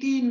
3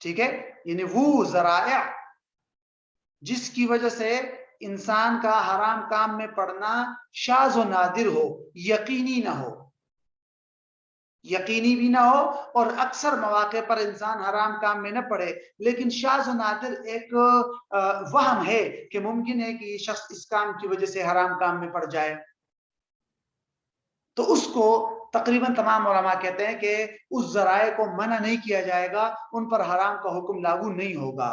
ٹھیک ہے، یعنی وہ ذرائع جس کی وجہ سے انسان کا حرام کام میں پڑنا شاذ و نادر ہو، یقینی نہ ہو، یقینی بھی نہ ہو، اور اکثر مواقع پر انسان حرام کام میں نہ پڑے، لیکن شاذ و نادر ایک وہم ہے کہ ممکن ہے کہ یہ شخص اس کام کی وجہ سے حرام کام میں پڑ جائے، تو اس کو تقریباً تمام علماء کہتے ہیں کہ اس ذرائع کو منع نہیں کیا جائے گا، ان پر حرام کا حکم لاگو نہیں ہوگا۔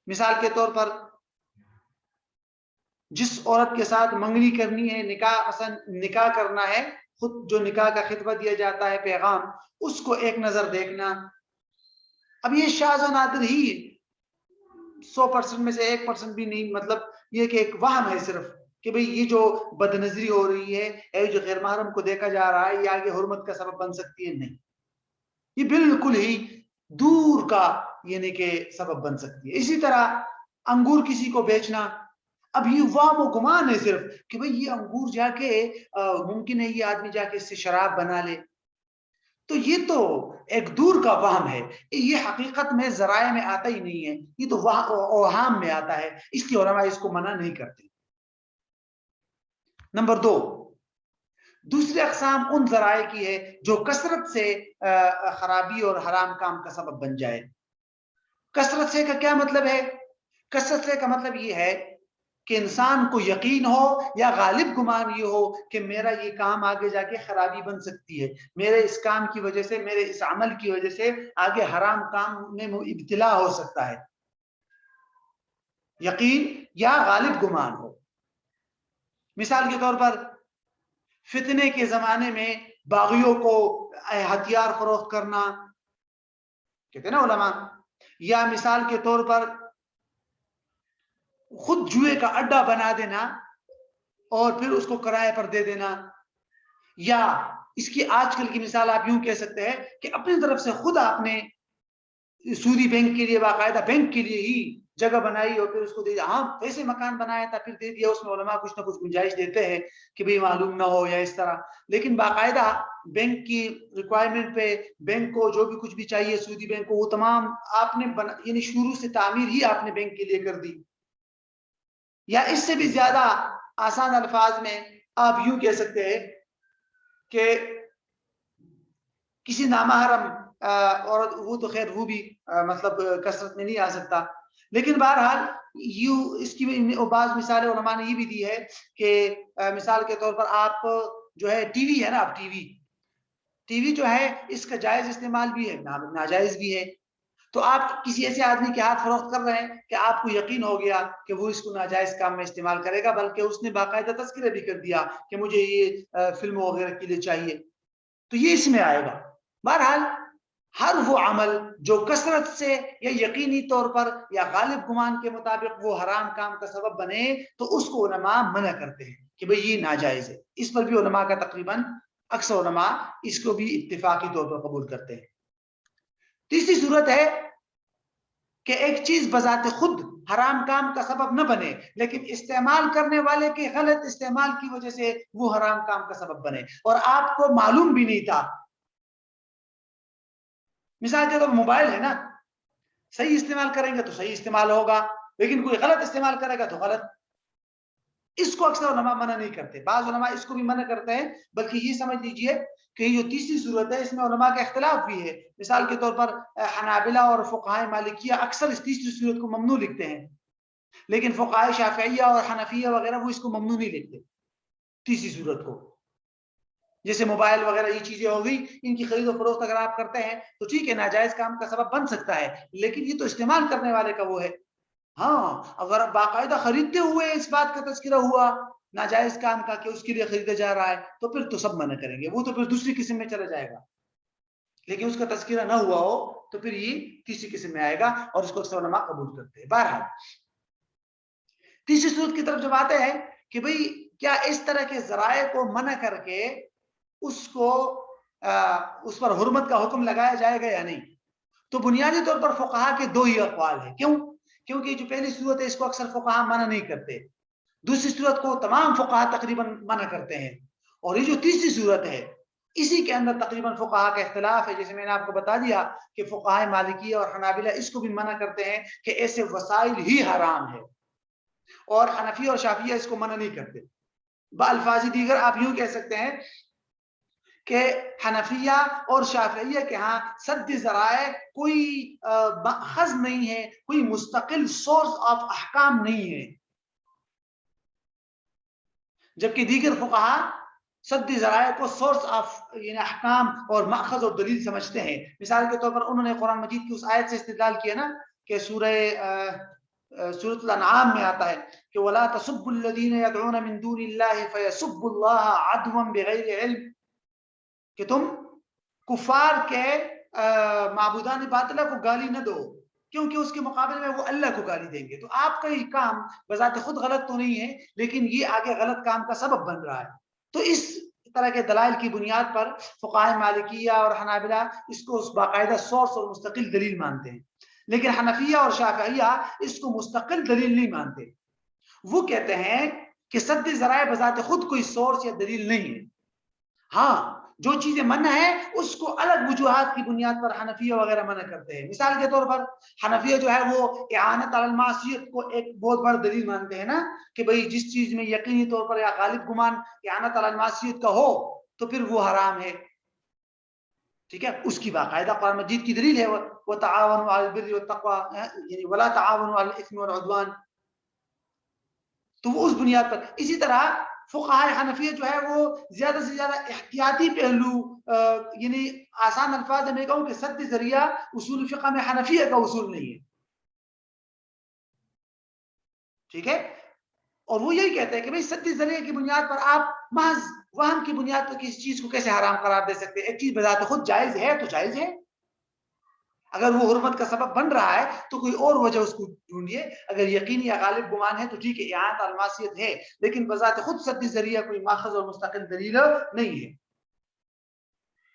مثال کے طور پر جس عورت کے ساتھ منگنی کرنی ہے، نکاح مثلا نکاح کرنا ہے، خود جو نکاح کا خطبہ دیا جاتا ہے، پیغام، اس کو ایک نظر دیکھنا، اب یہ شاذ و نادر ہی 100% میں سے 1% بھی نہیں، مطلب یہ کہ ایک وہم ہے صرف کہ بھئی یہ جو بد نظری ہو رہی ہے، جو غیر محرم کو دیکھا جا رہا ہے، یہ آگے حرمت کا سبب بن سکتی ہے، نہیں، یہ بالکل ہی دور کا یعنی کہ سبب بن سکتی ہے۔ اسی طرح انگور کسی کو بیچنا، اب یہ وہم و گمان ہے صرف کہ بھئی یہ انگور جا کے ممکن ہے یہ آدمی جا کے اس سے شراب بنا لے، تو یہ تو ایک دور کا وہم ہے، یہ حقیقت میں ذرائع میں آتا ہی نہیں ہے، یہ تو اوہام میں آتا ہے، اس لیے علماء اس کو منع نہیں کرتے۔ نمبر 2، دوسری اقسام ان ذرائع کی ہے جو کثرت سے خرابی اور حرام کام کا سبب بن جائے۔ کثرت سے کا کیا مطلب ہے؟ کثرت سے کا مطلب یہ ہے کہ انسان کو یقین ہو یا غالب گمان یہ ہو کہ میرا یہ کام آگے جا کے خرابی بن سکتی ہے، میرے اس کام کی وجہ سے، میرے اس عمل کی وجہ سے آگے حرام کام میں ابتلا ہو سکتا ہے، یقین یا غالب گمان ہو۔ مثال کے طور پر فتنے کے زمانے میں باغیوں کو ہتھیار فروخت کرنا، کہتے ہیں نا علماء، یا مثال کے طور پر خود جوئے کا اڈا بنا دینا اور پھر اس کو کرائے پر دے دینا، یا اس کی آج کل کی مثال آپ یوں کہہ سکتے ہیں کہ اپنی طرف سے خود آپ نے سودی بینک کے لیے، باقاعدہ بینک کے لیے ہی جگہ بنائی اور پھر اس کو دے دیا، ہاں ویسے مکان بنایا تھا پھر دے دیا، اس میں علماء کچھ نہ کچھ گنجائش دیتے ہیں کہ بھئی معلوم نہ ہو یا اس طرح، لیکن باقاعدہ بینک کی ریکوائرمنٹ پہ بینک کو جو بھی کچھ بھی چاہیے سودی بینک کو، وہ تمام آپ نے یعنی شروع سے تعمیر ہی آپ نے بینک کے لیے کر دی۔ یا اس سے بھی زیادہ آسان الفاظ میں آپ یوں کہہ سکتے ہیں کہ کسی نامحرم عورت، وہ تو خیر وہ بھی مطلب کثرت میں نہیں آ سکتا، لیکن بہرحال یوں اس کی بعض مثالیں علماء نے یہ بھی دی ہے کہ مثال کے طور پر آپ جو ہے ٹی وی ہے نا، آپ ٹی وی جو ہے اس کا جائز استعمال بھی ہے، ناجائز بھی ہے، تو آپ کسی ایسے آدمی کے ہاتھ فروخت کر رہے ہیں کہ آپ کو یقین ہو گیا کہ وہ اس کو ناجائز کام میں استعمال کرے گا، بلکہ اس نے باقاعدہ تذکرہ بھی کر دیا کہ مجھے یہ فلموں وغیرہ کے لیے چاہیے، تو یہ اس میں آئے گا۔ بہرحال ہر وہ عمل جو کثرت سے یا یقینی طور پر یا غالب گمان کے مطابق وہ حرام کام کا سبب بنے، تو اس کو علماء منع کرتے ہیں کہ بھئی یہ ناجائز ہے۔ اس پر بھی علماء کا تقریباً اکثر علماء اس کو بھی اتفاقی طور پر قبول کرتے ہیں۔ تیسری صورت ہے کہ ایک چیز بذات خود حرام کام کا سبب نہ بنے، لیکن استعمال کرنے والے کے غلط استعمال کی وجہ سے وہ حرام کام کا سبب بنے اور آپ کو معلوم بھی نہیں تھا۔ مثال کے طور پر موبائل ہے نا، صحیح استعمال کریں گے تو صحیح استعمال ہوگا، لیکن کوئی غلط استعمال کرے گا تو غلط، اس کو اکثر علماء منع نہیں کرتے، بعض علماء اس کو بھی منع کرتے ہیں، بلکہ یہ سمجھ لیجئے کہ یہ جو تیسری صورت ہے اس میں علماء کا اختلاف بھی ہے۔ مثال کے طور پر حنابلہ اور فقہائے مالکیہ اکثر اس تیسری صورت کو ممنوع لکھتے ہیں، لیکن فقہائے شافعیہ اور حنفیہ وغیرہ وہ اس کو ممنوع نہیں لکھتے تیسری صورت کو۔ جیسے موبائل وغیرہ یہ چیزیں ہو گئی، ان کی خرید و فروخت اگر آپ کرتے ہیں تو ٹھیک ہے ناجائز کام کا سبب بن سکتا ہے، لیکن یہ تو استعمال کرنے والے کا وہ ہے۔ ہاں اگر باقاعدہ خریدتے ہوئے اس بات کا تذکرہ ہوا ناجائز کام کا کہ اس کے لیے خریدا جا رہا ہے تو پھر تو سب منع کریں گے، وہ تو پھر دوسری قسم میں چلا جائے گا، لیکن اس کا تذکرہ نہ ہوا ہو تو پھر یہ تیسری قسم میں آئے گا اور اس کو اکثر علماء قبول کرتے ہیں۔ بہرحال تیسری صورت کی طرف جب آتے ہیں کہ بھئی کیا اس طرح کے ذرائع کو منع کر کے اس پر حرمت کا حکم لگایا جائے گا یا نہیں، تو بنیادی طور پر فقہا کے دو ہی اقوال ہیں۔ کیوں؟ کیونکہ جو پہلی صورت ہے اس کو اکثر فقہا منع نہیں کرتے، دوسری صورت کو تمام فقہا تقریباً منع کرتے ہیں، اور یہ جو تیسری صورت ہے اسی کے اندر تقریباً فقہا کا اختلاف ہے. جیسے میں نے آپ کو بتا دیا کہ فقہائے مالکیہ اور حنابلہ اس کو بھی منع کرتے ہیں کہ ایسے وسائل ہی حرام ہے، اور حنفی اور شافعیہ اس کو منع نہیں کرتے. بالفاظ دیگر آپ یوں کہہ سکتے ہیں کہ حنفیہ اور شافعیہ کے ہاں سد ذرائع کوئی مأخذ نہیں ہے، کوئی مستقل سورس آف احکام نہیں ہے، جبکہ دیگر فقہا سد ذرائع کو سورس آف یعنی احکام اور مأخذ اور دلیل سمجھتے ہیں. مثال کے طور پر انہوں نے قرآن مجید کی اس آیت سے استدلال کیا نا کہ سورۃ الانعام میں آتا ہے کہ وَلَا تَسُبُّوا الَّذِينَ يَدْعُونَ مِن دُونِ اللَّهِ فَيَسُبُّوا اللَّهَ عَدْوًا بِغَيْرِ عِلْمٍ، کہ تم کفار کے معبودان باطلہ کو گالی نہ دو کیونکہ اس کے مقابلے میں وہ اللہ کو گالی دیں گے. تو آپ کا یہ کام بذات خود غلط تو نہیں ہے، لیکن یہ آگے غلط کام کا سبب بن رہا ہے. تو اس طرح کے دلائل کی بنیاد پر فقہائے مالکیہ اور حنابلہ اس کو باقاعدہ سورس اور مستقل دلیل مانتے ہیں، لیکن حنفیہ اور شافعیہ اس کو مستقل دلیل نہیں مانتے. وہ کہتے ہیں کہ سد ذرائع بذات خود کوئی سورس یا دلیل نہیں ہے. ہاں جو چیزیں منع ہے اس کو الگ وجوہات کی بنیاد پر حنفیہ وغیرہ منع کرتے ہیں. مثال کے طور پر حنفیہ جو ہے وہ اعانت علی المعصیت کو ایک بہت بڑا دلیل مانتے ہیں نا کہ بھئی جس چیز میں یقینی طور پر یا غالب گمان اعانت علی المعصیت کا ہو تو پھر وہ حرام ہے. ٹھیک ہے، اس کی باقاعدہ قرآن مجید کی دلیل ہے وَتَعَاوَنُوا عَلَى الْبِرِّ وَالتَّقْوَىٰ، یعنی وَلَا تَعَاوَنُوا عَلَى الْإِثْمِ وَالْعُدْوَانِ. تو وہ اس بنیاد پر. اسی طرح فقہائے حنفیہ جو ہے وہ زیادہ سے زیادہ احتیاطی پہلو یعنی آسان الفاظ میں کہوں کہ سد ذریعہ اصول فقہ میں حنفیہ کا اصول نہیں ہے. ٹھیک ہے، اور وہ یہی کہتے ہیں کہ بھئی سد ذریعہ کی بنیاد پر آپ محض وہم کی بنیاد پر کسی چیز کو کیسے حرام قرار دے سکتے ہیں؟ ایک چیز بذات خود جائز ہے تو جائز ہے، اگر وہ حرمت کا سبب بن رہا ہے تو کوئی اور وجہ اس کو ڈھونڈیے. اگر یقینی یا غالب گمان ہے تو ٹھیک ہے اعانت علی المعصیت ہے، لیکن بذات خود سد ذریعہ کوئی ماخذ اور مستقل دلیل نہیں ہے.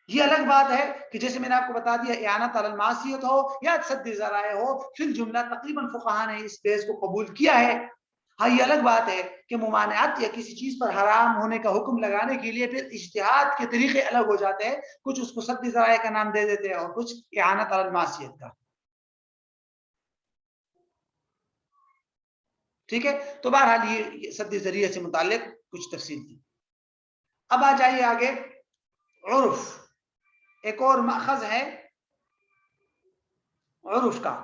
یہ الگ بات ہے کہ جیسے میں نے آپ کو بتا دیا اعانت علی المعصیت ہو یا سد ذرائع ہو، فی الجملہ تقریباً فقہا نے اس بیس کو قبول کیا ہے. ہاں یہ الگ بات ہے کہ ممانعت یا کسی چیز پر حرام ہونے کا حکم لگانے کے لیے پھر اجتہاد کے طریقے الگ ہو جاتے ہیں، کچھ اس کو سد ذرائع کا نام دے دیتے ہیں اور کچھ اعانت علی المعصیت کا. ٹھیک ہے، تو بہرحال یہ سد ذریعہ سے متعلق کچھ تفصیل تھی. اب آ جائیے آگے عرف. ایک اور ماخذ ہے عرف کا.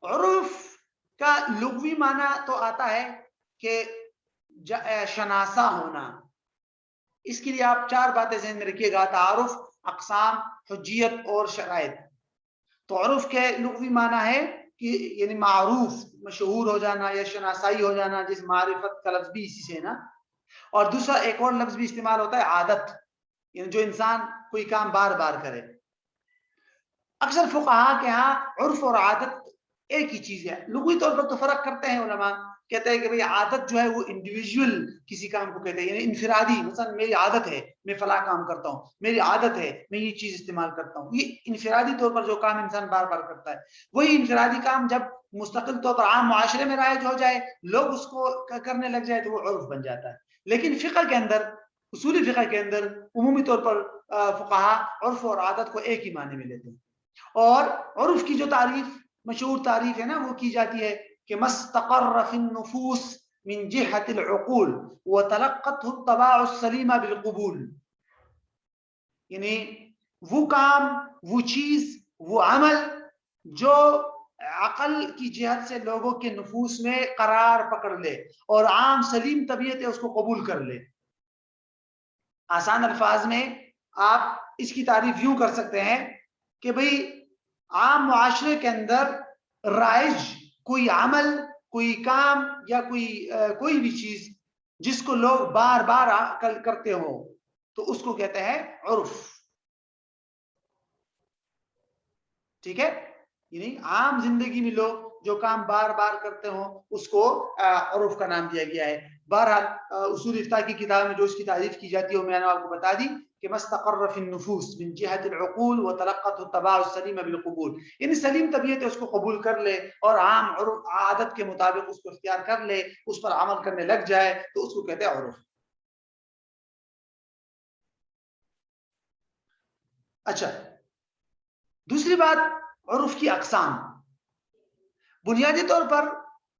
عرف کا لغوی معنی تو آتا ہے کہ شناسا ہونا. اس کے لیے آپ چار باتیں ذہن میں رکھیے گا: تعارف، اقسام، حجیت اور شرائط. تو عرف کے لغوی معنی ہے کہ یعنی معروف، مشہور ہو جانا یا شناسائی ہو جانا، جس معرفت کا لفظ بھی اسی سے نا. اور دوسرا ایک اور لفظ بھی استعمال ہوتا ہے عادت، یعنی جو انسان کوئی کام بار بار کرے. اکثر فقہا کے ہاں عرف اور عادت ایک ہی چیز ہے. لغوی طور پر تو فرق کرتے ہیں علماء، کہتے ہیں کہ بھئی عادت جو ہے وہ انڈیویجول کسی کام کو کہتے ہیں، یعنی انفرادی. مثلا میری عادت ہے میں فلاں کام کرتا ہوں، میری عادت ہے میں یہ چیز استعمال کرتا ہوں. یہ انفرادی طور پر جو کام انسان بار بار کرتا ہے، وہی انفرادی کام جب مستقل طور پر عام معاشرے میں رائج ہو جائے، لوگ اس کو کرنے لگ جائے تو وہ عرف بن جاتا ہے. لیکن فقہ کے اندر، اصولی فقہ کے اندر عمومی طور پر فقہا عرف اور عادت کو ایک ہی معنی میں لیتے ہیں. اور عرف کی جو تعریف، مشہور تعریف ہے نا، وہ کی جاتی ہے کہ مستقر فی النفوس من جہت العقول وتلقته الطباع السلیمہ بالقبول. یعنی وہ کام، وہ چیز، وہ عمل جو عقل کی جہت سے لوگوں کے نفوس میں قرار پکڑ لے اور عام سلیم طبیعت ہے اس کو قبول کر لے. آسان الفاظ میں آپ اس کی تعریف یوں کر سکتے ہیں کہ بھئی عام معاشرے کے اندر رائج کوئی عمل، کوئی کام یا کوئی بھی چیز جس کو لوگ بار بار کرتے ہو تو اس کو کہتے ہیں عرف. ٹھیک ہے، یعنی عام زندگی میں لوگ جو کام بار بار کرتے ہوں اس کو عرف کا نام دیا گیا ہے. بہرحال اصول افتاء کی کتاب میں جو اس کی تعریف کی جاتی ہے وہ میں نے آپ کو بتا دی کہ مستقر فی النفوس من جہت العقول وتلقته الطباع السلیمہ بالقبول. یعنی سلیم طبیعت اس کو قبول کر لے اور عام عرف عادت کے مطابق اس کو اختیار کر لے، اس پر عمل کرنے لگ جائے تو اس کو کہتے ہیں عرف. اچھا، دوسری بات عرف کی اقسام. بنیادی طور پر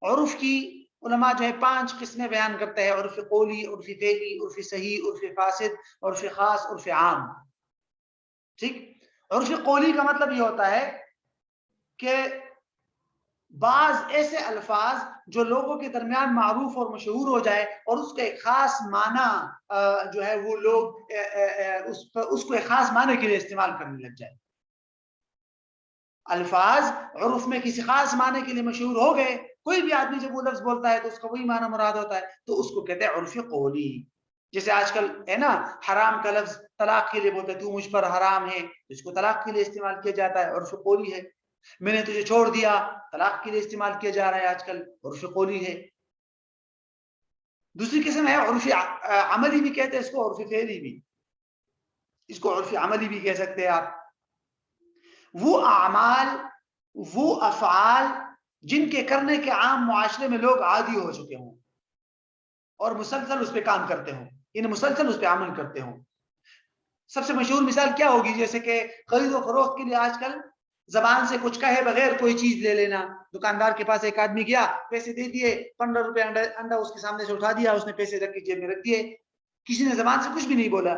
عرف کی علماء جو ہے 5 قسمیں بیان کرتے ہیں: عرف قولی، عرف فعلی، عرف صحیح، عرف فاسد، عرف خاص، عرف عام. ٹھیک. عرف قولی کا مطلب یہ ہوتا ہے کہ بعض ایسے الفاظ جو لوگوں کے درمیان معروف اور مشہور ہو جائے اور اس کا ایک خاص معنی جو ہے وہ لوگ اس کو ایک خاص معنی کے لیے استعمال کرنے لگ جائے. الفاظ عرف میں کسی خاص معنی کے لیے مشہور ہو گئے، کوئی بھی آدمی جب وہ لفظ بولتا ہے تو اس کا وہی معنی مراد ہوتا ہے، تو اس کو کہتے ہیں عرف قولی. جیسے آج کل ہے نا حرام کا لفظ طلاق کے لیے بولتے ہیں، تو مجھ پر حرام ہے، اس کو طلاق کے لیے استعمال کیا جاتا ہے، عرف قولی ہے. میں نے تجھے چھوڑ دیا، طلاق کے لیے استعمال کیا جا رہا ہے آج کل، عرف قولی ہے. دوسری قسم ہے عرف عملی بھی کہتے ہیں اس کو، عرف فعلی بھی. اس کو عرف عملی بھی کہہ سکتے ہیں آپ. وہ اعمال، وہ افعال جن کے کرنے کے عام معاشرے میں لوگ عادی ہو چکے ہوں اور مسلسل اس پہ کام کرتے ہوں، یعنی مسلسل اس پہ عمل کرتے ہوں. سب سے مشہور مثال کیا ہوگی؟ جیسے کہ خرید و فروخت کے لیے آج کل زبان سے کچھ کہے بغیر کوئی چیز لے لینا. دکاندار کے پاس ایک آدمی گیا، پیسے دے دیے، 15 روپے انڈا اس کے سامنے سے اٹھا دیا، اس نے پیسے رکھ کے جیب میں رکھ دیے، کسی نے زبان سے کچھ بھی نہیں بولا،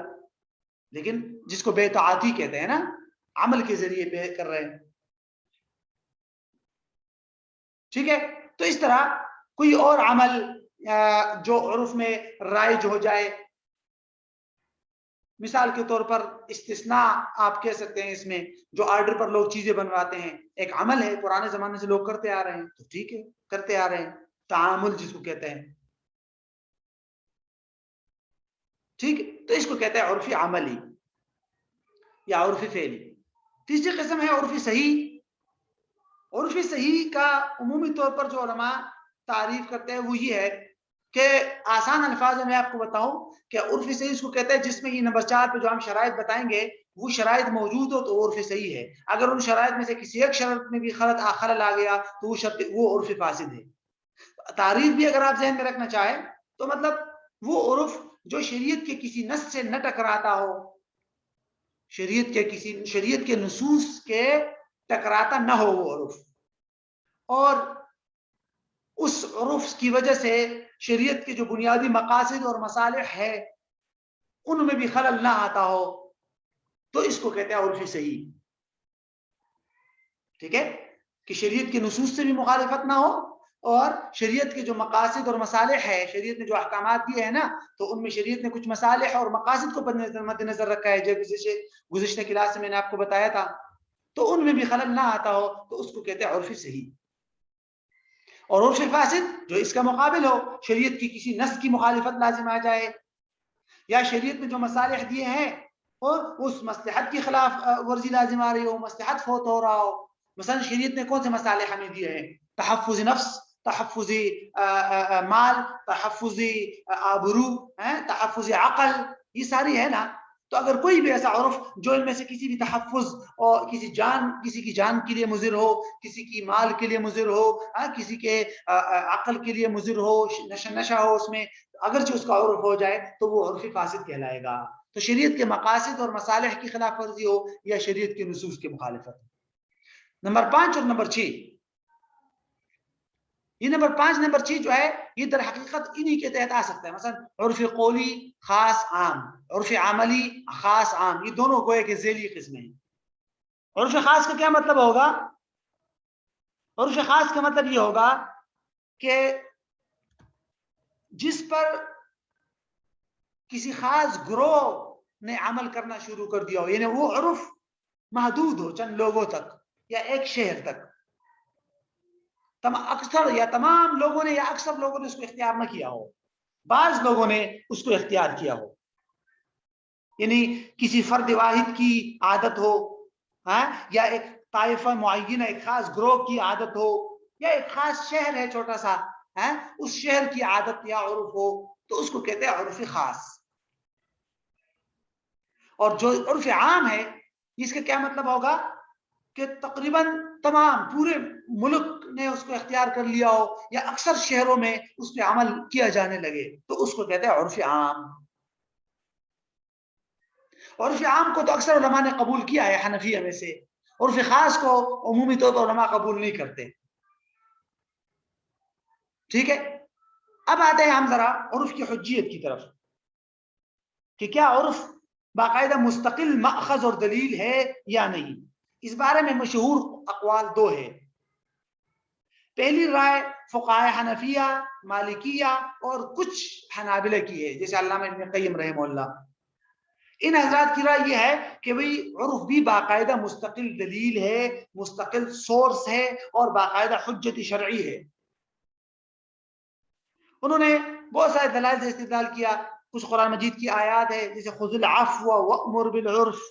لیکن جس کو بے تعاطی کہتے ہیں نا، عمل کے ذریعے بے کر رہے ہیں. ٹھیک ہے. تو اس طرح کوئی اور عمل جو عرف میں رائج ہو جائے، مثال کے طور پر استثناء آپ کہہ سکتے ہیں اس میں، جو آرڈر پر لوگ چیزیں بنواتے ہیں، ایک عمل ہے، پرانے زمانے سے لوگ کرتے آ رہے ہیں، تو ٹھیک ہے، کرتے آ رہے ہیں، تعامل جس کو کہتے ہیں. ٹھیک. تو اس کو کہتے ہیں عرفی عملی یا عرفی فعلی. تیسری قسم ہے عرفی صحیح. عرفی صحیح کا عمومی طور پر جو علماء تعریف کرتے ہیں وہ یہ ہے کہ آسان الفاظ میں آپ کو بتاؤں کہ عرفی صحیح اس کو کہتے ہیں جس میں یہ نمبر 4 پہ جو ہم شرائط بتائیں گے وہ شرائط موجود ہو تو وہ عرفی صحیح ہے. اگر ان شرائط میں سے کسی ایک شرط میں بھی خلل آ گیا تو وہ عرفی فاسد ہے. تعریف بھی اگر آپ ذہن میں رکھنا چاہیں تو مطلب وہ عرف جو شریعت کے کسی نص سے نہ ٹکراتا ہو، شریعت کے نصوص کے ٹکراتا نہ ہو وہ عرف، اور اس عرف کی وجہ سے شریعت کے جو بنیادی مقاصد اور مصالح ہے ان میں بھی خلل نہ آتا ہو، تو اس کو کہتے ہیں عرفی صحیح. ٹھیک ہے. کہ شریعت کے نصوص سے بھی مخالفت نہ ہو اور شریعت کے جو مقاصد اور مصالح ہے، شریعت نے جو احکامات دیے ہیں نا، تو ان میں شریعت نے کچھ مصالح اور مقاصد کو مد نظر رکھا ہے، جیسے گزشتہ کلاس سے میں نے آپ کو بتایا تھا، تو ان میں بھی خلل نہ آتا ہو تو اس کو کہتے ہیں عرفی صحیح. اور عرف فاسد جو اس کا مقابل ہو، شریعت کی کسی نص کی مخالفت لازم آ جائے، یا شریعت نے جو مصالح دیے ہیں اور اس مصلحت کی خلاف ورزی لازم آ رہی ہو، مصلحت فوت ہو رہا ہو. مثلا شریعت نے کون سے مصالح ہمیں دیے ہیں؟ تحفظ نفس، تحفظ مال، تحفظ آبرو، تحفظ عقل، یہ ساری ہے نا. تو اگر کوئی بھی ایسا عرف جو ان میں سے کسی بھی تحفظ اور کسی کی جان کے لیے مضر ہو، کسی کی مال کے لیے مضر ہو، کسی کے عقل کے لیے مضر ہو، نشہ ہو اس میں، اگرچہ اس کا عرف ہو جائے تو وہ عرف فاسد کہلائے گا. تو شریعت کے مقاصد اور مصالح کی خلاف ورزی ہو یا شریعت کے نصوص کی مخالفت. نمبر 5 اور نمبر 6، یہ نمبر 5 نمبر 6 جو ہے یہ در حقیقت انہی کے تحت آ سکتا ہے. مثلا عرف قولی خاص عام، عرف عملی خاص عام، یہ دونوں گوئے کے ذیلی قسمیں ہیں. عرف خاص کا کیا مطلب ہوگا؟ عرف خاص کا مطلب یہ ہوگا کہ جس پر کسی خاص گروہ نے عمل کرنا شروع کر دیا ہو، یعنی وہ عرف محدود ہو چند لوگوں تک یا ایک شہر تک، اکثر یا تمام لوگوں نے یا اکثر لوگوں نے اس کو اختیار نہ کیا ہو، بعض لوگوں نے اس کو اختیار کیا ہو. یعنی کسی فرد واحد کی عادت ہو، یا ایک طائفہ معینہ، ایک خاص گروہ کی عادت ہو، یا ایک خاص شہر ہے چھوٹا سا، اس شہر کی عادت یا عرف ہو، تو اس کو کہتے ہیں عرف خاص. اور جو عرف عام ہے اس کا کیا مطلب ہوگا کہ تقریباً تمام پورے ملک نے اس کو اختیار کر لیا ہو یا اکثر شہروں میں اس پہ عمل کیا جانے لگے، تو اس کو کہتے ہیں عرف عام. عرف عام کو تو اکثر علماء نے قبول کیا ہے حنفیہ میں سے، عرف خاص کو عمومی طور پر علماء قبول نہیں کرتے. ٹھیک ہے، اب آتے ہیں ہم ذرا عرف کی حجیت کی طرف کہ کیا عرف باقاعدہ مستقل مأخذ اور دلیل ہے یا نہیں. اس بارے میں مشہور اقوال دو ہے. پہلی رائے فقہائے حنفیہ، مالکیہ اور کچھ حنابلہ کی ہے، جیسے علامہ ابن قیم رحمہ اللہ. ان حضرات کی رائے یہ ہے کہ بھئی عرف بھی باقاعدہ مستقل دلیل ہے، مستقل سورس ہے اور باقاعدہ حجت شرعی ہے. انہوں نے بہت سارے دلائل سے استدلال کیا. کچھ قرآن مجید کی آیات ہے جیسے خذ العفو وأمر بالعرف،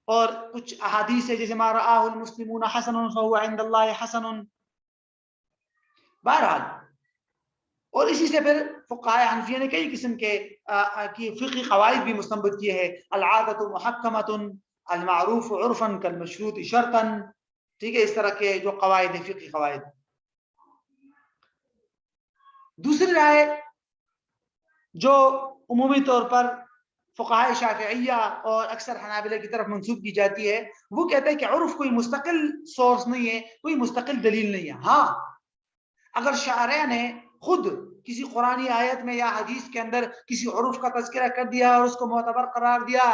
اور کچھ احادیث ہے جیسے ما رآہ المسلمون حسن فهو عند اللہ حسن. بہرحال، اور اسی سے پھر فقہائے حنفیہ نے کئی قسم کے فقہی قواعد بھی مستنبط کیے ہیں. العادۃ محکمۃ، المعروف عرفا کالمشروط شرطا. ٹھیک ہے، اس طرح کے جو قواعد ہیں، فقہی قواعد. دوسری رائے جو عمومی طور پر فقہائے شافعیہ اور اکثر حنابلہ کی طرف منسوب کی جاتی ہے، وہ کہتے ہیں کہ عرف کوئی مستقل سورس نہیں ہے، کوئی مستقل دلیل نہیں ہے. ہاں، اگر شارع نے خود کسی قرآنی آیت میں یا حدیث کے اندر کسی عرف کا تذکرہ کر دیا اور اس کو معتبر قرار دیا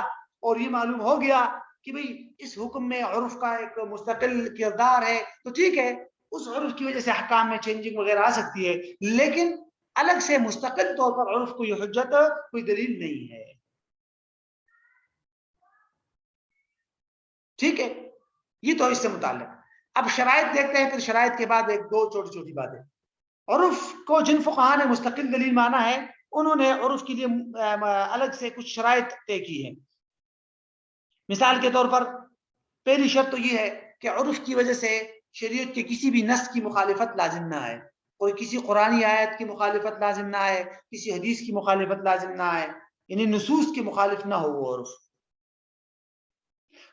اور یہ معلوم ہو گیا کہ بھئی اس حکم میں عرف کا ایک مستقل کردار ہے، تو ٹھیک ہے، اس عرف کی وجہ سے احکام میں چینجنگ وغیرہ آ سکتی ہے، لیکن الگ سے مستقل طور پر عرف کوئی حجت، کوئی دلیل نہیں ہے. ٹھیک ہے، یہ تو اس سے متعلق. اب شرائط دیکھتے ہیں، پھر شرائط کے بعد ایک دو چھوٹی چھوٹی باتیں. عرف کو جن فقہاء نے مستقل دلیل مانا ہے، انہوں نے عرف کے لیے الگ سے کچھ شرائط طے کی ہیں. مثال کے طور پر پہلی شرط تو یہ ہے کہ عرف کی وجہ سے شریعت کے کسی بھی نص کی مخالفت لازم نہ ہے. کوئی کسی قرآنی آیت کی مخالفت لازم نہ ہے، کسی حدیث کی مخالفت لازم نہ ہے، یعنی نصوص کی مخالف نہ ہو وہ عرف.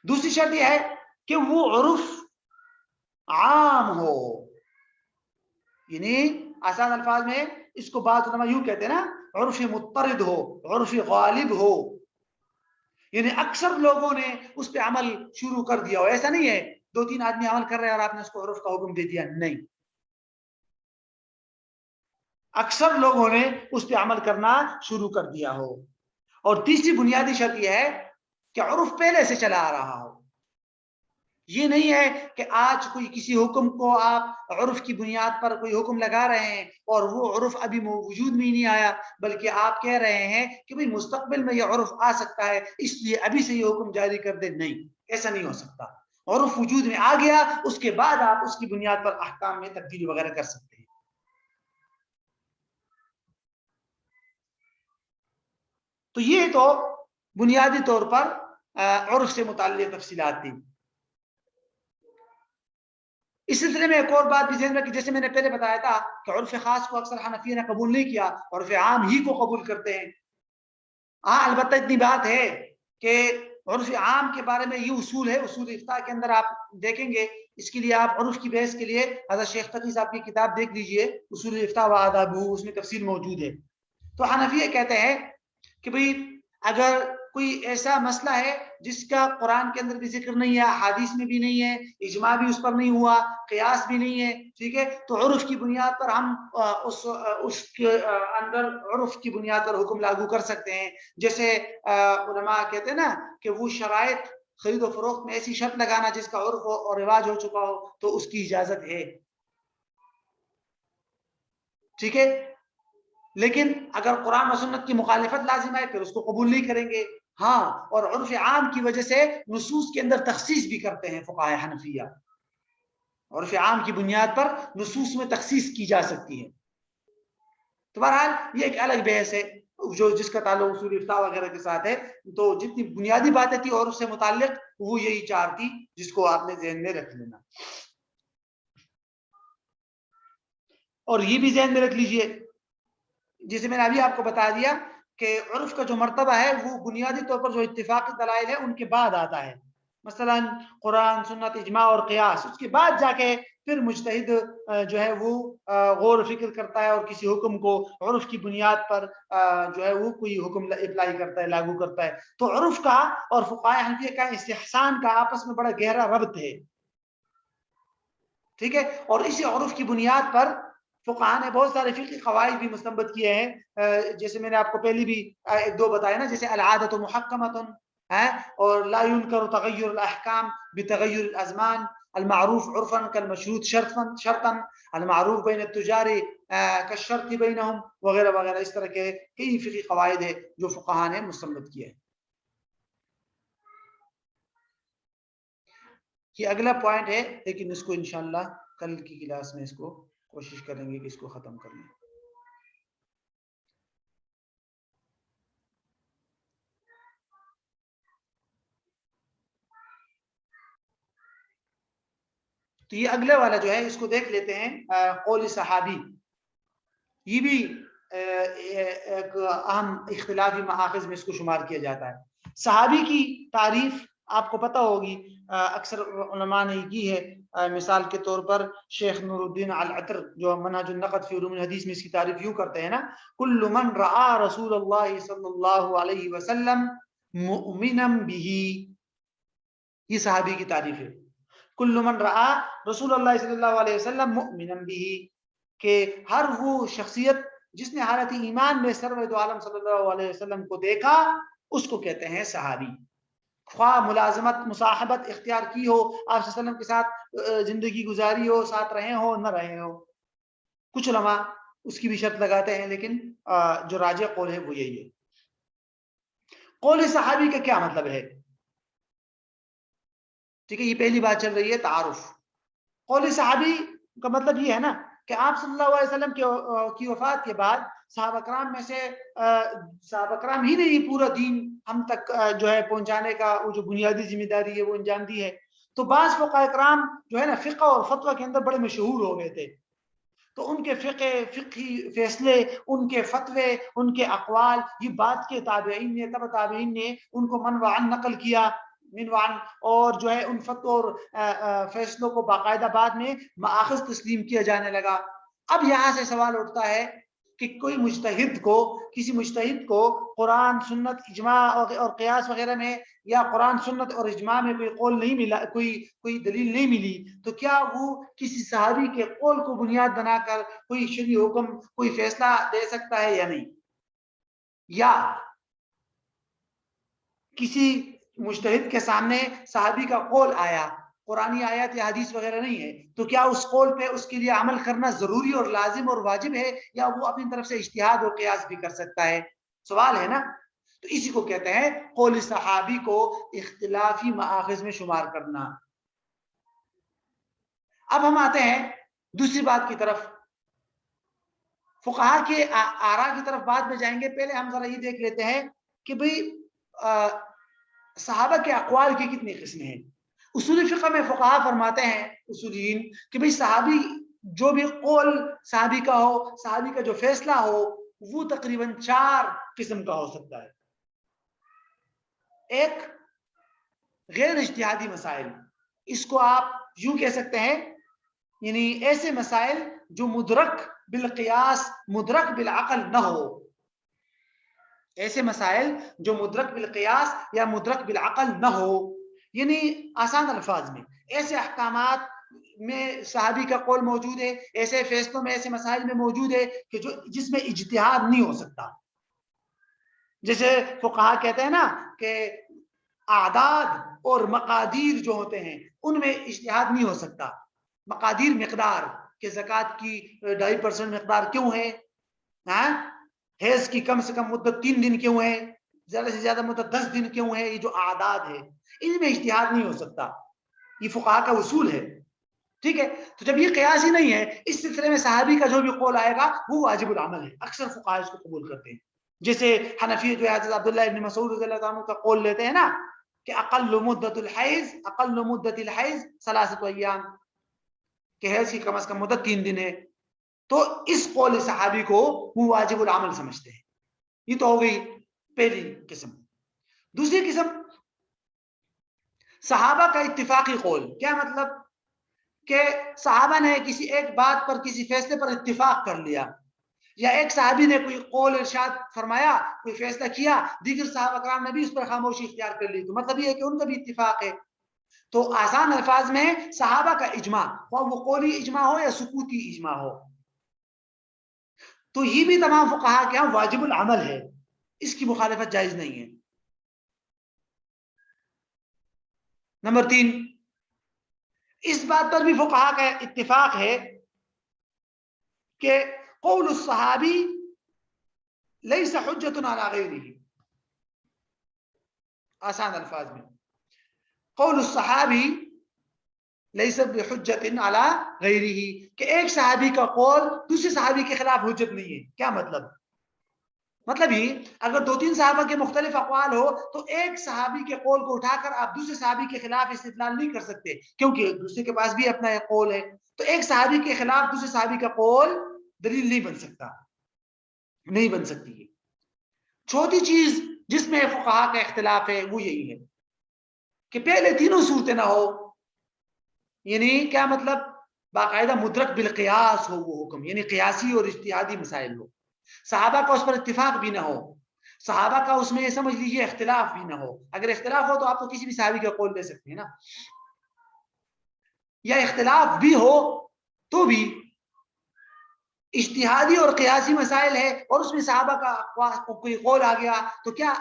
دوسری شرط یہ ہے کہ وہ عرف عام ہو، یعنی آسان الفاظ میں اس کو بعض علماء یوں کہتے ہیں نا، عرف مضطرد ہو، عرف غالب ہو، یعنی اکثر لوگوں نے اس پہ عمل شروع کر دیا ہو. ایسا نہیں ہے دو تین آدمی عمل کر رہے ہیں اور آپ نے اس کو عرف کا حکم دے دیا، نہیں، اکثر لوگوں نے اس پہ عمل کرنا شروع کر دیا ہو. اور تیسری بنیادی شرط یہ ہے کہ عرف پہلے سے چلا آ رہا ہو. یہ نہیں ہے کہ آج کوئی کسی حکم کو آپ عرف کی بنیاد پر کوئی حکم لگا رہے ہیں اور وہ عرف ابھی وجود میں ہی نہیں آیا، بلکہ آپ کہہ رہے ہیں کہ بھئی مستقبل میں یہ عرف آ سکتا ہے، اس لیے ابھی سے یہ حکم جاری کر دیں. نہیں، ایسا نہیں ہو سکتا. عرف وجود میں آ گیا، اس کے بعد آپ اس کی بنیاد پر احکام میں تبدیلی وغیرہ کر سکتے ہیں. تو یہ تو بنیادی طور پر عرف سے متعلق تفصیلات تھی. اس سلسلے میں ایک اور بات بھی ذہن میں، کہ جیسے میں نے پہلے بتایا تھا کہ عرف خاص کو اکثر حنفیہ نے قبول نہیں کیا، عرف عام ہی کو قبول کرتے ہیں. ہاں، البتہ اتنی بات ہے کہ عرف عام کے بارے میں یہ اصول ہے، اصول افتاء کے اندر آپ دیکھیں گے. اس کے لیے آپ عرف کی بحث کے لیے حضرت شیخ تقی صاحب کی کتاب دیکھ لیجئے، اصول افتاء و آدابہ، اس میں تفصیل موجود ہے. تو حنفیہ کہتے ہیں کہ بھئی اگر کوئی ایسا مسئلہ ہے جس کا قرآن کے اندر بھی ذکر نہیں ہے، حدیث میں بھی نہیں ہے، اجماع بھی اس پر نہیں ہوا، قیاس بھی نہیں ہے، ٹھیک ہے، تو عرف کی بنیاد پر ہم اس کے اندر عرف کی بنیاد پر حکم لاگو کر سکتے ہیں. جیسے علماء کہتے ہیں نا کہ وہ شرائط خرید و فروخت میں ایسی شرط لگانا جس کا عرف اور رواج ہو چکا ہو، تو اس کی اجازت ہے. ٹھیک ہے، لیکن اگر قرآن و سنت کی مخالفت لازم ہے، پھر اس کو قبول نہیں کریں گے. ہاں، اور عرف عام کی وجہ سے نصوص کے اندر تخصیص بھی کرتے ہیں فقہائے حنفیہ. عرف عام کی بنیاد پر نصوص میں تخصیص کی جا سکتی ہے. تو بہرحال یہ ایک الگ بحث ہے جو جس کا تعلق اصول افتاء وغیرہ کے ساتھ ہے. تو جتنی بنیادی باتیں تھی عرف سے متعلق، وہ یہی چار تھی جس کو آپ نے ذہن میں رکھ لینا. اور یہ بھی ذہن میں رکھ لیجئے، جسے میں نے ابھی آپ کو بتا دیا کہ عرف کا جو مرتبہ ہے وہ بنیادی طور پر جو اتفاقی دلائل ہے ان کے بعد آتا ہے. مثلا قرآن سنت اجماع اور قیاس، اس کے بعد جا کے پھر مجتہد جو ہے وہ غور و فکر کرتا ہے اور کسی حکم کو عرف کی بنیاد پر جو ہے وہ کوئی حکم اپلائی کرتا ہے، لاگو کرتا ہے۔ تو عرف کا اور فقہائے حنفیہ کا استحسان کا آپس میں بڑا گہرا ربط ہے، ٹھیک ہے۔ اور اسی عرف کی بنیاد پر فقہاء نے بہت سارے فقہی قواعد بھی مستنبط کیے ہیں، جیسے میں نے آپ کو پہلی بھی ایک دو بتایا نا، جیسے العادۃ محکمۃ ہے، اور لا ينکر تغیر الاحکام بتغیر الازمان، المعروف عرفا کالمشروط شرطا، المعروف بین التجار کالشرط بینہم، وغیرہ وغیرہ۔ اس طرح کے کئی فقہی قواعد ہیں جو فقہاء نے مستنبط کیے ہیں۔ یہ اگلا پوائنٹ ہے، لیکن اس کو انشاءاللہ کل کی کلاس میں اس کو کوشش کریں گے کہ اس کو ختم کر لیں۔ تو یہ اگلے والا جو ہے اس کو دیکھ لیتے ہیں، قول صحابی۔ یہ بھی ایک اہم اختلافی مآخذ میں اس کو شمار کیا جاتا ہے۔ صحابی کی تعریف آپ کو پتہ ہوگی، اکثر علماء نے کی ہے۔ مثال کے طور پر شیخ نور الدین العطر جو منہج النقد فی علوم الحدیث میں اس کی تعریف یوں کرتے ہیں نا، کل من رعا رسول اللہ صلی اللہ علیہ وسلم مؤمنا به، یہ صحابی کی تعریف ہے۔ کل من رعا رسول اللہ صلی اللہ علیہ وسلم مؤمنا به، کہ ہر وہ شخصیت جس نے حالت ایمان میں سرور عالم صلی اللہ علیہ وسلم کو دیکھا، اس کو کہتے ہیں صحابی۔ خواہ ملازمت مصاحبت اختیار کی ہو، آپ صلی اللہ علیہ وسلم کے ساتھ زندگی گزاری ہو، ساتھ رہے ہو نہ رہے ہو، کچھ علماء اس کی بھی شرط لگاتے ہیں، لیکن جو راجح قول ہے وہ یہی ہے۔ قول صحابی کا کیا مطلب ہے؟ ٹھیک ہے، یہ پہلی بات چل رہی ہے تعارف۔ قول صحابی کا مطلب یہ ہے نا کہ آپ صلی اللہ علیہ وسلم کی وفات کے بعد صحابہ کرام میں سے صحابہ کرام ہی نے یہ پورا دین ہم تک جو ہے پہنچانے کا وہ جو بنیادی ذمہ داری ہے وہ انجام دی ہے۔ تو بعض فقہاء کرام جو ہے نا فقہ اور فتویٰ کے اندر بڑے مشہور ہو گئے تھے، تو ان کے فقہی فیصلے، ان کے فتوے، ان کے اقوال، یہ بات کے تابعین نے، تبع تابعین نے ان کو منوعاً نقل کیا، منوعاً، اور جو ہے ان فتووں اور فیصلوں کو باقاعدہ بعد میں مآخذ تسلیم کیا جانے لگا۔ اب یہاں سے سوال اٹھتا ہے کہ کوئی مجتہد کو، کسی مجتہد کو قرآن سنت اجماع اور قیاس وغیرہ میں، یا قرآن سنت اور اجماع میں کوئی قول نہیں ملا، کوئی دلیل نہیں ملی، تو کیا وہ کسی صحابی کے قول کو بنیاد بنا کر کوئی شرعی حکم، کوئی فیصلہ دے سکتا ہے یا نہیں؟ یا کسی مجتہد کے سامنے صحابی کا قول آیا، قرآنی آیات یا حدیث وغیرہ نہیں ہے، تو کیا اس قول پہ اس کے لیے عمل کرنا ضروری اور لازم اور واجب ہے، یا وہ اپنی طرف سے اجتہاد اور قیاس بھی کر سکتا ہے؟ سوال ہے نا۔ تو اسی کو کہتے ہیں قول صحابی کو اختلافی مآخذ میں شمار کرنا۔ اب ہم آتے ہیں دوسری بات کی طرف، فقہاء کے آراء کی طرف بعد میں جائیں گے، پہلے ہم ذرا یہ دیکھ لیتے ہیں کہ بھئی صحابہ کے اقوال کی کتنی قسمیں ہیں۔ اصول فقہ میں فقہاء فرماتے ہیں اصولین کہ بھئی صحابی جو بھی قول صحابی کا ہو، صحابی کا جو فیصلہ ہو، وہ تقریباً 4 قسم کا ہو سکتا ہے۔ ایک غیر اجتہادی مسائل، اس کو آپ یوں کہہ سکتے ہیں، یعنی ایسے مسائل جو مدرک بالقیاس مدرک بالعقل نہ ہو، ایسے مسائل جو مدرک بالقیاس یا مدرک بالعقل نہ ہو، یعنی آسان الفاظ میں ایسے احکامات میں صحابی کا قول موجود ہے، ایسے فیصلوں میں، ایسے مسائل میں موجود ہے کہ جس میں اجتہاد نہیں ہو سکتا۔ جیسے فقہاء کہتے ہیں نا کہ اعداد اور مقادیر جو ہوتے ہیں ان میں اجتہاد نہیں ہو سکتا۔ مقادیر مقدار کہ زکوٰۃ کی 2.5% مقدار کیوں ہے، حیض کی کم سے کم مدت 3 دن کیوں ہے، زیادہ سے زیادہ مدت 10 دن کیوں ہے، یہ جو اعداد ہے ان میں اجتہاد نہیں ہو سکتا، یہ فقہاء کا اصول ہے، ٹھیک ہے۔ تو جب یہ قیاس ہی نہیں ہے، اس سلسلے میں صحابی کا جو بھی قول آئے گا وہ واجب العمل ہے، اکثر فقہاء اس کو قبول کرتے ہیں۔ جیسے حنفی جو ہے حضرت عبداللہ ابن مسعود رضی اللہ عنہ کا قول لیتے ہیں نا کہ اقل مدت الحیض 3 ایام، کہ حیض کی کم از کم مدت 3 دن ہے، تو اس قول صحابی کو وہ واجب العمل سمجھتے ہیں۔ یہ تو ہو گئی پہلی قسم۔ دوسری قسم، صحابہ کا اتفاقی قول کیا مطلب کہ صحابہ نے کسی ایک بات پر کسی فیصلے پر اتفاق کر لیا، یا ایک صحابی نے کوئی قول ارشاد فرمایا، کوئی فیصلہ کیا، دیگر صحابہ کرام نے بھی اس پر خاموشی اختیار کر لی، تو مطلب یہ ہے کہ ان کا بھی اتفاق ہے۔ تو آسان الفاظ میں صحابہ کا اجماع، وہ قولی اجماع ہو یا سکوتی اجماع ہو، تو یہ بھی تمام فقہا کے یہاں واجب العمل ہے، اس کی مخالفت جائز نہیں ہے۔ نمبر 3، اس بات پر بھی فقہا کا اتفاق ہے کہ قول الصحابی لیس حجت علی غیرہ، آسان الفاظ میں قول الصحابی لیس بحجت علی غیرہ، کہ ایک صحابی کا قول دوسرے صحابی کے خلاف حجت نہیں ہے۔ کیا مطلب؟ مطلب ہی اگر 2-3 صحابہ کے مختلف اقوال ہو تو ایک صحابی کے قول کو اٹھا کر آپ دوسرے صحابی کے خلاف استدلال نہیں کر سکتے، کیونکہ دوسرے کے پاس بھی اپنا ایک قول ہے، تو ایک صحابی کے خلاف دوسرے صحابی کا قول دلیل نہیں بن سکتا، نہیں بن سکتی ہے۔ چوتھی چیز جس میں فقہا کا اختلاف ہے وہ یہی ہے کہ پہلے تینوں صورتیں نہ ہو، یعنی کیا مطلب؟ باقاعدہ مدرک بالقیاس ہو وہ حکم، یعنی قیاسی اور اجتہادی مسائل ہو، صحابہ کا اس پر اتفاق بھی نہ ہو، صحابہ کا اس میں سمجھ لیجیے اختلاف بھی نہ ہو۔ اگر اختلاف ہو تو آپ تو کسی بھی صحابی کا قول لے سکتے ہیں نا، یا اختلاف بھی ہو تو بھی اجتہادی اور قیاسی مسائل ہے اور اس میں صحابہ کا کوئی قول آ گیا تو کیا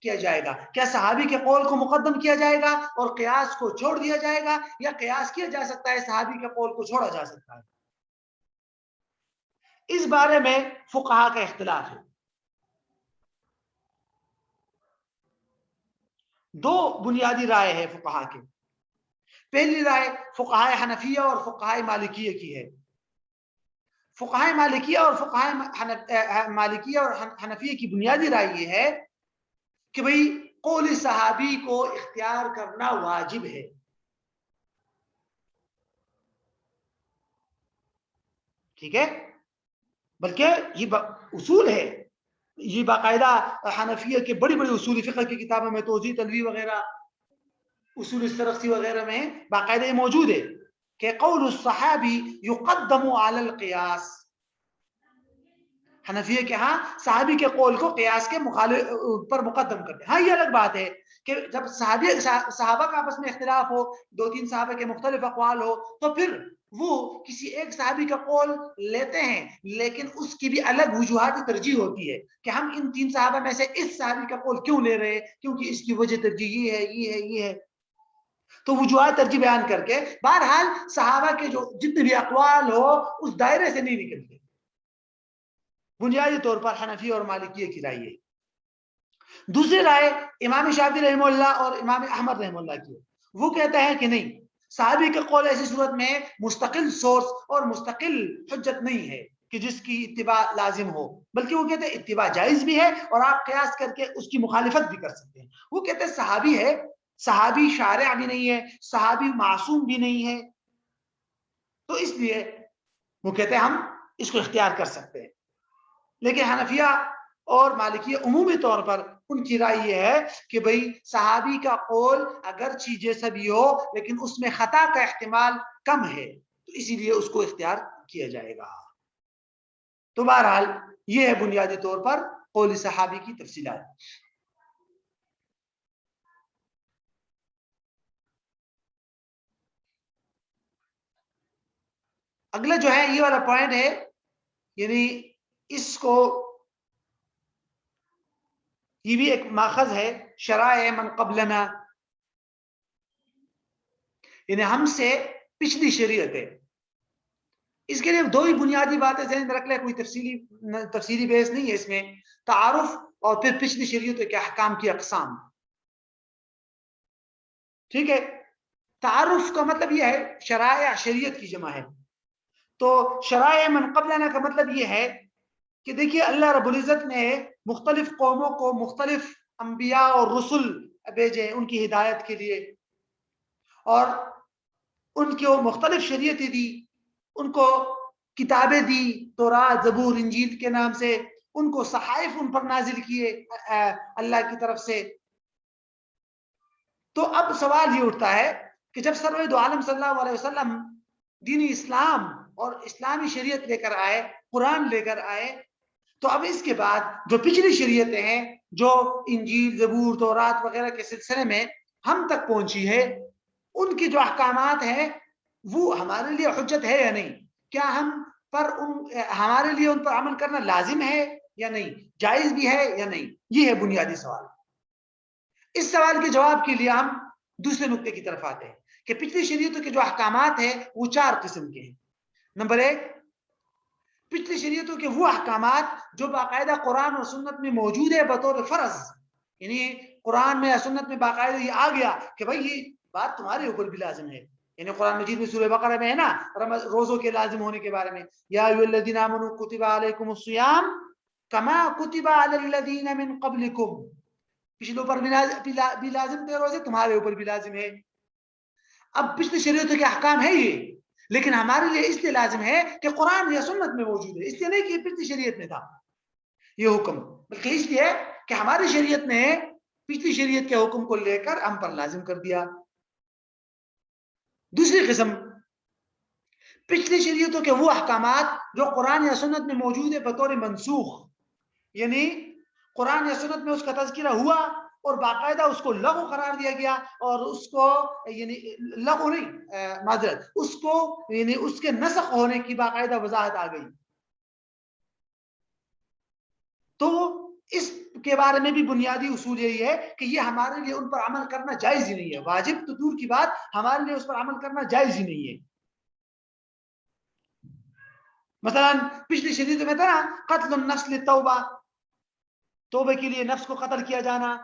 کیا جائے گا؟ کیا صحابی کے قول کو مقدم کیا جائے گا اور قیاس کو چھوڑ دیا جائے گا، یا قیاس کیا جا سکتا ہے، صحابی کے قول کو چھوڑا جا سکتا ہے؟ اس بارے میں فقہا کا اختلاف ہے۔ دو بنیادی رائے ہے فقہا کے۔ پہلی رائے فقہا حنفیہ اور فقہا مالکیہ کی ہے۔ فقہا مالکیہ اور حنفیہ کی بنیادی رائے یہ ہے کہ بھئی قول صحابی کو اختیار کرنا واجب ہے۔ ٹھیک ہے، بلکہ یہ اصول ہے، یہ باقاعدہ حنفیہ کے بڑی بڑی اصول فقہ کی کتابوں میں، توضیح تلوی وغیرہ، اصول السرخسی وغیرہ میں باقاعدہ یہ موجود ہے کہ قول الصحابی یقدم علی القیاس۔ حنفیہ کے ہاں صحابی کے قول کو قیاس کے مخالف پر مقدم کرتے ہیں۔ ہاں یہ الگ بات ہے کہ جب صحابہ کا آپس میں اختلاف ہو، 2-3 صحابہ کے مختلف اقوال ہو، تو پھر وہ کسی ایک صحابی کا قول لیتے ہیں، لیکن اس کی بھی الگ وجوہات ترجیح ہوتی ہے کہ ہم ان 3 صحابہ میں سے اس صحابی کا قول کیوں لے رہے ہیں، کیونکہ اس کی وجہ ترجیح یہ ہے، یہ ہے، یہ ہے، تو وجوہات ترجیح بیان کر کے بہرحال صحابہ کے جو جتنے بھی اقوال ہو اس دائرے سے نہیں نکلتے۔ بنیادی طور پر حنفی اور مالکیہ کی رائے ہے۔ دوسری رائے امام شافعی رحمہ اللہ اور امام احمد رحمہ اللہ کی ہے، وہ کہتے ہیں کہ نہیں، صحابی کے قول ایسی صورت میں مستقل سورس اور مستقل حجت نہیں ہے کہ جس کی اتباع لازم ہو، بلکہ وہ کہتے ہیں اتباع جائز بھی ہے اور آپ قیاس کر کے اس کی مخالفت بھی کر سکتے ہیں۔ وہ کہتے ہیں صحابی ہے، صحابی شارع بھی نہیں ہے، صحابی معصوم بھی نہیں ہے، تو اس لیے وہ کہتے ہیں ہم اس کو اختیار کر سکتے ہیں۔ لیکن حنفیہ اور مالکیہ عمومی طور پر ان کی رائے یہ ہے کہ بھئی صحابی کا قول اگرچہ جیسا بھی ہو لیکن اس میں خطا کا احتمال کم ہے، تو اسی لیے اس کو اختیار کیا جائے گا۔ تو بہرحال یہ ہے بنیادی طور پر قول صحابی کی تفصیلات۔ اگلا جو ہے یہ والا پوائنٹ ہے، یعنی اس کو یہ بھی ایک ماخذ ہے شرائع من قبلنا، یعنی ہم سے پچھلی شریعت ہے۔ اس کے لیے 2 ہی بنیادی باتیں ذہن میں رکھ لیں، کوئی تفصیلی بحث نہیں ہے اس میں، تعارف اور پھر پچھلی شریعتوں کے احکام کی اقسام۔ ٹھیک ہے، تعارف کا مطلب یہ ہے شرائع شریعت کی جمع ہے، تو شرائع من قبلنا کا مطلب یہ ہے کہ دیکھیے اللہ رب العزت نے مختلف قوموں کو مختلف انبیاء اور رسل بھیجے ان کی ہدایت کے لیے، اور ان کو مختلف شریعتیں دی، ان کو کتابیں دی، تورات، زبور، انجیل کے نام سے، ان کو صحائف ان پر نازل کیے اللہ کی طرف سے، تو اب سوال یہ اٹھتا ہے کہ جب سرور دو عالم صلی اللہ علیہ وسلم دینی اسلام اور اسلامی شریعت لے کر آئے، قرآن لے کر آئے، تو اب اس کے بعد جو پچھلی شریعتیں ہیں جو انجیل، زبور، تورات وغیرہ کے سلسلے میں ہم تک پہنچی ہے، ان کی جو احکامات ہیں وہ ہمارے لیے حجت ہے یا نہیں؟ کیا ہمارے لیے ان پر عمل کرنا لازم ہے یا نہیں؟ جائز بھی ہے یا نہیں؟ یہ ہے بنیادی سوال۔ اس سوال کے جواب کے لیے ہم دوسرے نقطے کی طرف آتے ہیں کہ پچھلی شریعتوں کے جو احکامات ہیں وہ 4 قسم کے ہیں۔ نمبر 1، پچھلی شریعتوں کے وہ احکامات جو باقاعدہ قرآن اور سنت میں موجود ہے بطور فرض، یعنی قرآن میں یا سنت میں باقاعدہ یہ آ گیا کہ بھائی یہ بات تمہارے اوپر بھی لازم ہے، یعنی قرآن مجید میں سورہ بقرہ میں ہے نا روزوں کے لازم ہونے کے بارے میں، یا ایھا الذین آمنوا کتب علیکم الصیام کما کتب علی الذین من قبلکم، پچھلوں پر بھی لازم تھے روزے، تمہارے اوپر بھی لازم ہے۔ اب پچھلی شریعتوں کے احکام ہے یہ، لیکن ہمارے لیے اس لیے لازم ہے کہ قرآن یا سنت میں موجود ہے، اس لیے نہیں کہ پچھلی شریعت میں تھا یہ حکم، بلکہ اس لیے کہ ہماری شریعت نے پچھلی شریعت کے حکم کو لے کر ہم پر لازم کر دیا۔ دوسری قسم، پچھلی شریعتوں کے وہ احکامات جو قرآن یا سنت میں موجود ہے بطور منسوخ، یعنی قرآن یا سنت میں اس کا تذکرہ ہوا اور باقاعدہ اس کو لغو قرار دیا گیا، اور اس کو یعنی لغو نہیں، معذرت، اس کو یعنی اس کے نسخ ہونے کی باقاعدہ وضاحت آ گئی، تو اس کے بارے میں بھی بنیادی اصول یہی ہے کہ یہ ہمارے لیے ان پر عمل کرنا جائز ہی نہیں ہے، واجب تو دور کی بات، ہمارے لیے اس پر عمل کرنا جائز ہی نہیں ہے۔ مثلا پچھلی شریعت میں تھا نا قتل النفس للتوبہ، توبہ کے لیے نفس کو قتل کیا جانا،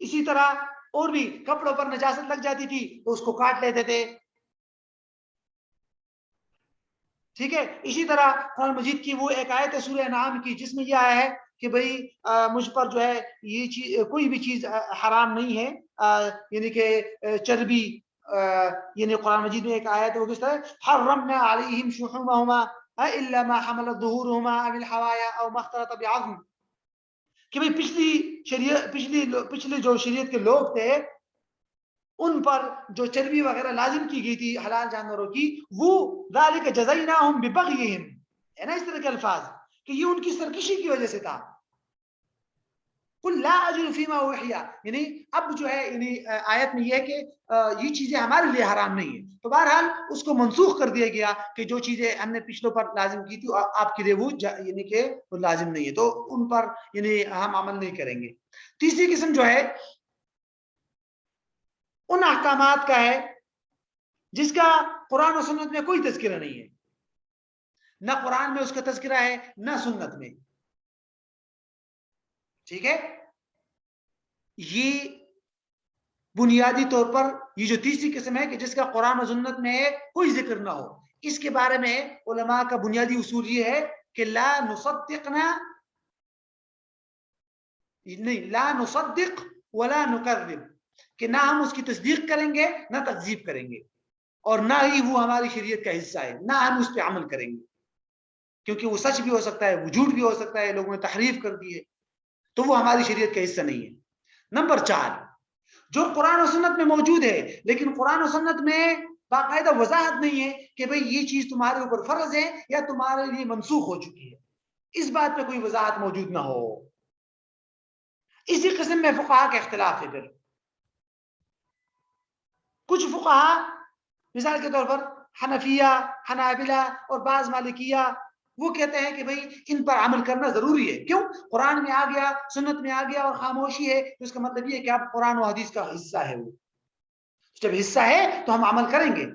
اسی طرح اور بھی کپڑوں پر نجاست لگ جاتی تھی تو اس کو کاٹ لیتے تھے، ٹھیک ہے۔ اسی طرح قرآن مجید کی وہ ایک آیت ہے سورہ انعام کی جس میں یہ آیا ہے کہ بھئی مجھ پر جو ہے یہ چیز کوئی بھی چیز حرام نہیں ہے، یعنی کہ چربی، یعنی قرآن مجید میں ایک آیت ہے وہ کس طرح حرمنا علیہم شحومہما الا ما حملت ظہورہما او الحوایا او ما اختلط بعظم، کہ بھئی پچھلی جو شریعت کے لوگ تھے ان پر جو چربی وغیرہ لازم کی گئی تھی حلال جانوروں کی، وہ ذالک جزیناہم ببغیہم، ہے نا اس طرح کے الفاظ کہ یہ ان کی سرکشی کی وجہ سے تھا۔ قل لا اجد فیما اوحی، یعنی اب جو ہے یعنی آیت میں یہ ہے کہ یہ چیزیں ہمارے لیے حرام نہیں ہیں، تو بہرحال اس کو منسوخ کر دیا گیا کہ جو چیزیں ہم نے پچھلوں پر لازم کی تھی آپ کے لیے وہ یعنی کہ وہ لازم نہیں ہے، تو ان پر یعنی ہم عمل نہیں کریں گے۔ تیسری قسم جو ہے ان احکامات کا ہے جس کا قرآن و سنت میں کوئی تذکرہ نہیں ہے، نہ قرآن میں اس کا تذکرہ ہے نہ سنت میں، ٹھیک ہے۔ یہ بنیادی طور پر یہ جو تیسری قسم ہے کہ جس کا قرآن و سنت میں کوئی ذکر نہ ہو، اس کے بارے میں علماء کا بنیادی اصول یہ ہے کہ لا نصدق ولا نکذب، کہ نہ ہم اس کی تصدیق کریں گے نہ تکذیب کریں گے، اور نہ ہی وہ ہماری شریعت کا حصہ ہے، نہ ہم اس پہ عمل کریں گے، کیونکہ وہ سچ بھی ہو سکتا ہے، وہ جھوٹ بھی ہو سکتا ہے، لوگوں نے تحریف کر دی ہے، تو وہ ہماری شریعت کا حصہ نہیں ہے۔ نمبر 4، جو قرآن و سنت میں موجود ہے لیکن قرآن و سنت میں باقاعدہ وضاحت نہیں ہے کہ بھئی یہ چیز تمہارے اوپر فرض ہے یا تمہارے لیے منسوخ ہو چکی ہے، اس بات پہ کوئی وضاحت موجود نہ ہو، اسی قسم میں فقہا کا اختلاف ہے۔ پھر کچھ فقہا مثال کے طور پر حنفیہ، حنابلہ اور بعض مالکیہ وہ کہتے ہیں کہ بھئی ان پر عمل کرنا ضروری ہے، کیوں؟ قرآن میں آ گیا، سنت میں آ گیا اور خاموشی ہے، تو اس کا مطلب یہ ہے کہ اب قرآن و حدیث کا حصہ ہے، وہ جب حصہ ہے تو ہم عمل کریں گے۔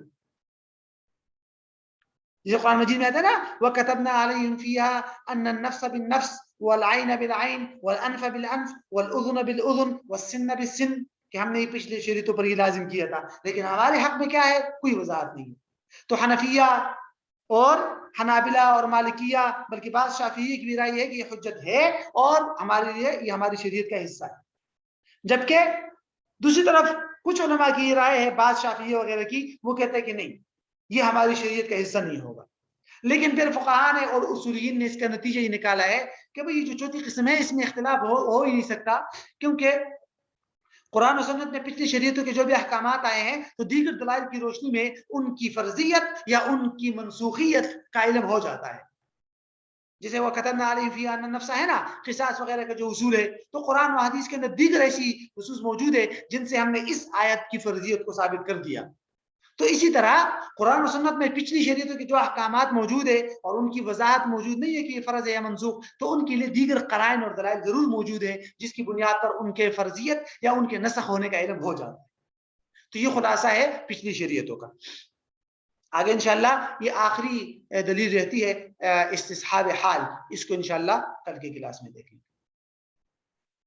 جیسے قرآن مجید میں آتا ہے نا وَكَتَبْنَا عَلَيْهِمْ فِيهَا أَنَّ النَّفْسَ بِالنَّفْسِ وَالْعَيْنَ بِالْعَيْنِ وَالْأَنْفَ بِالْأَنْفِ وَالْأُذُنَ بِالْأُذُنِ وَالسِّنَّ بِالسِّنِّ، کہ ہم نے پچھلے شریعتوں پر یہ لازم کیا تھا، لیکن ہمارے حق میں کیا ہے؟ کوئی وضاحت نہیں۔ تو حنفیہ اور حنابلہ اور مالکیہ بلکہ بعض شافعیہ کی بھی رائے ہے کہ یہ حجت ہے اور ہمارے لیے یہ ہماری شریعت کا حصہ ہے، جبکہ دوسری طرف کچھ علماء کی یہ رائے ہے بعض شافعیہ وغیرہ کی، وہ کہتے ہیں کہ نہیں، یہ ہماری شریعت کا حصہ نہیں ہوگا۔ لیکن پھر فقہاء نے اور اصولیین نے اس کا نتیجہ یہ نکالا ہے کہ بھئی یہ جو چوتھی قسم ہے اس میں اختلاف ہو ہی نہیں سکتا، کیونکہ قرآن و سنت میں پچھلی شریعتوں کے جو بھی احکامات آئے ہیں تو دیگر دلائل کی روشنی میں ان کی فرضیت یا ان کی منسوخیت کا علم ہو جاتا ہے. جسے وہ کتبنا علیہم فیہا ان النفس ہے نا، قصاص وغیرہ کا جو اصول ہے، تو قرآن و حدیث کے اندر دیگر ایسی خصوص موجود ہے جن سے ہم نے اس آیت کی فرضیت کو ثابت کر دیا. تو اسی طرح قرآن و سنت میں پچھلی شریعتوں کے جو احکامات موجود ہے اور ان کی وضاحت موجود نہیں ہے کہ یہ فرض ہے یا منسوخ، تو ان کے لیے دیگر قرائن اور دلائل ضرور موجود ہیں جس کی بنیاد پر ان کے فرضیت یا ان کے نسخ ہونے کا علم ہو جاتا ہے. تو یہ خلاصہ ہے پچھلی شریعتوں کا. آگے انشاءاللہ یہ آخری دلیل رہتی ہے استصحاب حال، اس کو انشاءاللہ کل کی کلاس میں دیکھیں.